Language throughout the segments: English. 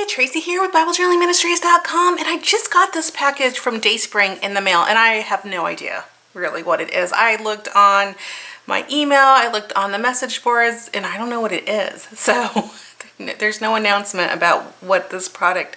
Tracy here with BibleJournalingMinistries.com, and I just got this package from DaySpring in the mail, and I have no idea really what it is. I looked on my email, I looked on the message boards, and I don't know what it is. So there's no announcement about what this product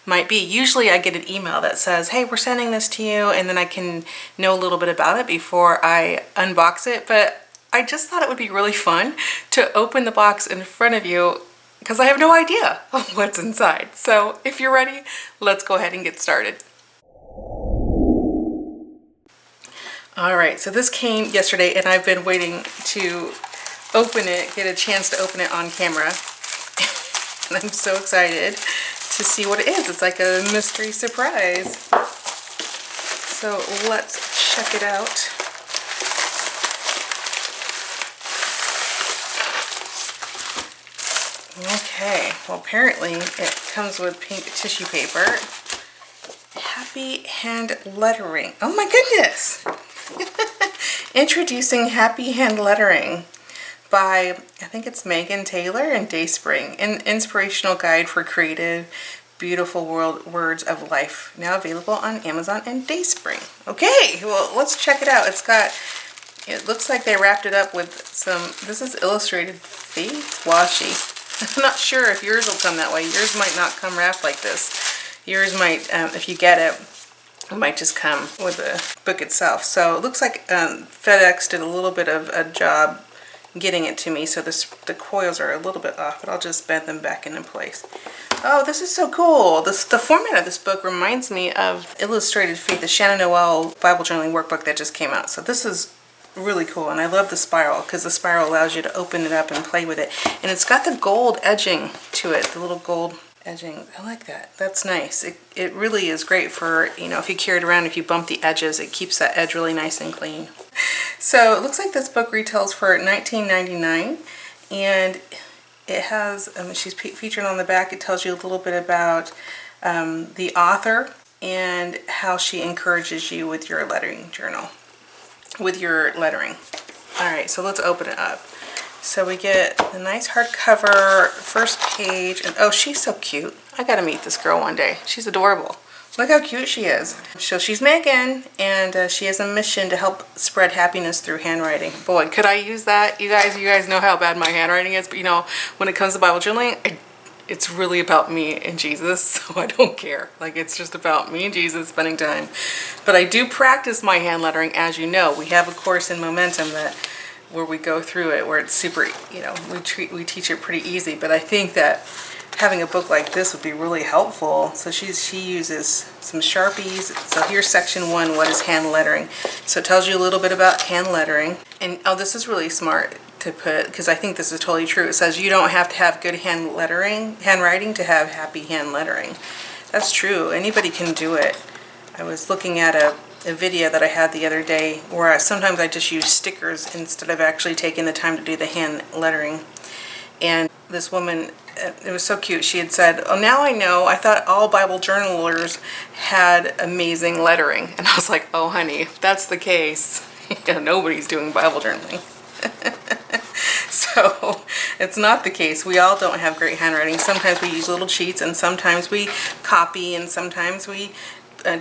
might be. Usually I get an email that says, hey, we're sending this to you, and then I can know a little bit about it before I unbox it. But I just thought it would be really fun to open the box in front of you because I have no idea what's inside. So if you're ready, let's go ahead and get started. All right, so this came yesterday and I've been waiting to open it, get a chance to open it on camera. And I'm so excited to see what it is. It's like a mystery surprise. So let's check it out. Okay, well apparently it comes with pink tissue paper. Happy hand lettering. Oh my goodness! Introducing Happy Hand Lettering by, I think it's Megan Taylor and DaySpring, an inspirational guide for creative, beautiful words of life. Now available on Amazon and DaySpring. Okay, well let's check it out. It looks like they wrapped it up with some, this is illustrated faith washi. I'm not sure if yours will come that way. Yours might not come wrapped like this. Yours might, if you get it, it might just come with the book itself. So it looks like FedEx did a little bit of a job getting it to me. So the coils are a little bit off, but I'll just bend them back into place. Oh, this is so cool. The format of this book reminds me of Illustrated Faith, the Shannon Noel Bible Journaling Workbook that just came out. So this is really cool, and I love the spiral because the spiral allows you to open it up and play with it, and it's got the gold edging to it, the little gold edging. I like that. That's nice. It really is great for, you know, if you carry it around, if you bump the edges, it keeps that edge really nice and clean. So it looks like this book retails for $19.99, and it has, she's featured on the back. It tells you a little bit about the author and how she encourages you with your lettering journal. With your lettering. Alright, so let's open it up. So we get the nice hardcover first page, and oh, she's so cute. I gotta meet this girl one day. She's adorable. Look how cute she is. So she's Megan, and she has a mission to help spread happiness through handwriting. Boy, could I use that? You guys know how bad my handwriting is, but you know, when it comes to Bible journaling, it's really about me and Jesus, so I don't care. Like, it's just about me and Jesus spending time. But I do practice my hand lettering, as you know. We have a course in Momentum where we go through it, where it's super, you know, we teach it pretty easy. But I think that having a book like this would be really helpful. So she uses some Sharpies. So here's section 1, what is hand lettering? So it tells you a little bit about hand lettering. And oh, this is really smart to put, because I think this is totally true. It says you don't have to have good handwriting to have happy hand lettering. That's true. Anybody can do it. I was looking at a video that I had the other day where sometimes I just use stickers instead of actually taking the time to do the hand lettering. And this woman, it was so cute, she had said, oh, now I know, I thought all Bible journalers had amazing lettering. And I was like, oh honey, if that's the case, nobody's doing Bible journaling. So it's not the case. We all don't have great handwriting. Sometimes we use little cheats, and sometimes we copy, and sometimes we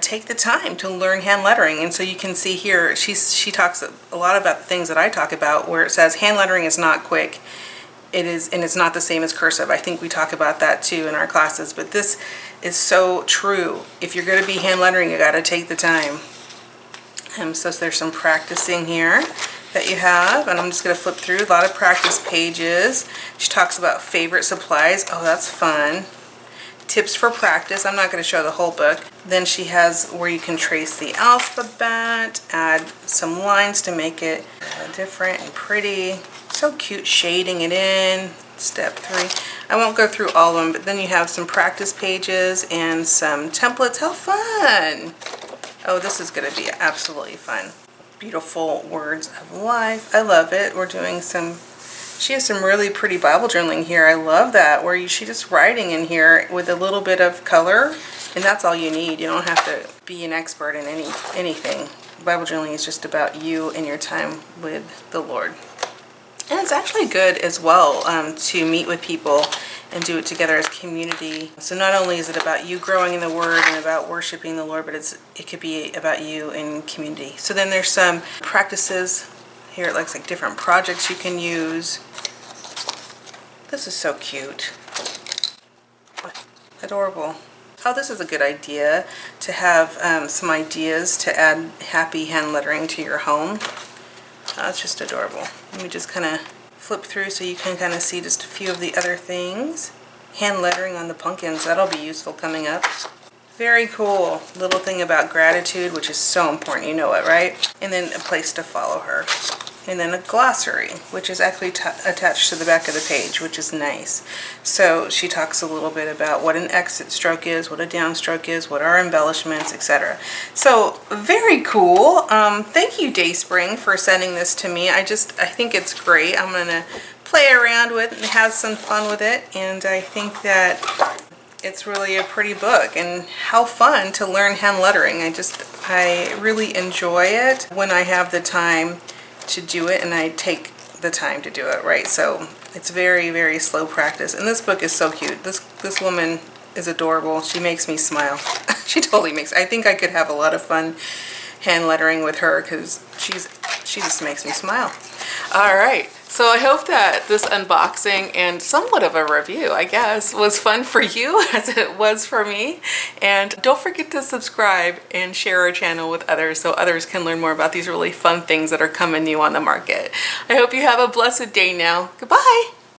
take the time to learn hand lettering. And so you can see here, she talks a lot about the things that I talk about, where it says hand lettering is not quick. It is, and it's not the same as cursive. I think we talk about that too in our classes, but this is so true. If you're going to be hand lettering, you got to take the time. So there's some practicing here that you have, and I'm just going to flip through a lot of practice pages. She talks about favorite supplies. Oh, that's fun. Tips for practice. I'm not going to show the whole book. Then she has where you can trace the alphabet, add some lines to make it different and pretty. So cute, shading it in. Step 3. I won't go through all of them, but then you have some practice pages and some templates. How fun! Oh, this is going to be absolutely fun. Beautiful words of life. I love it. We're doing some, she has some really pretty Bible journaling here. I love that, where she just writing in here with a little bit of color, and that's all you need. You don't have to be an expert in anything. Bible journaling is just about you and your time with the Lord. And it's actually good as well to meet with people and do it together as community. So not only is it about you growing in the Word and about worshiping the Lord, but it could be about you in community. So then there's some practices here. It looks like different projects you can use. This is so cute. Adorable. Oh, this is a good idea to have some ideas to add happy hand lettering to your home. It's just adorable. Let me just kind of flip through so you can kind of see just a few of the other things. Hand lettering on the pumpkins, that'll be useful coming up. Very cool. Little thing about gratitude, which is so important, you know it, right? And then a place to follow her. And then a glossary, which is actually attached to the back of the page, which is nice. So she talks a little bit about what an exit stroke is, what a downstroke is, what are embellishments, etc. So very cool. Thank you, DaySpring, for sending this to me. I think it's great. I'm gonna play around with it and have some fun with it. And I think that it's really a pretty book, and how fun to learn hand lettering. I really enjoy it when I have the time to do it, and I take the time to do it, right? So it's very, very slow practice. And this book is so cute. This woman is adorable. She makes me smile. She totally makes, I think I could have a lot of fun hand lettering with her because she just makes me smile. All right. So I hope that this unboxing and somewhat of a review, I guess, was fun for you as it was for me. And don't forget to subscribe and share our channel with others so others can learn more about these really fun things that are coming new on the market. I hope you have a blessed day now. Goodbye.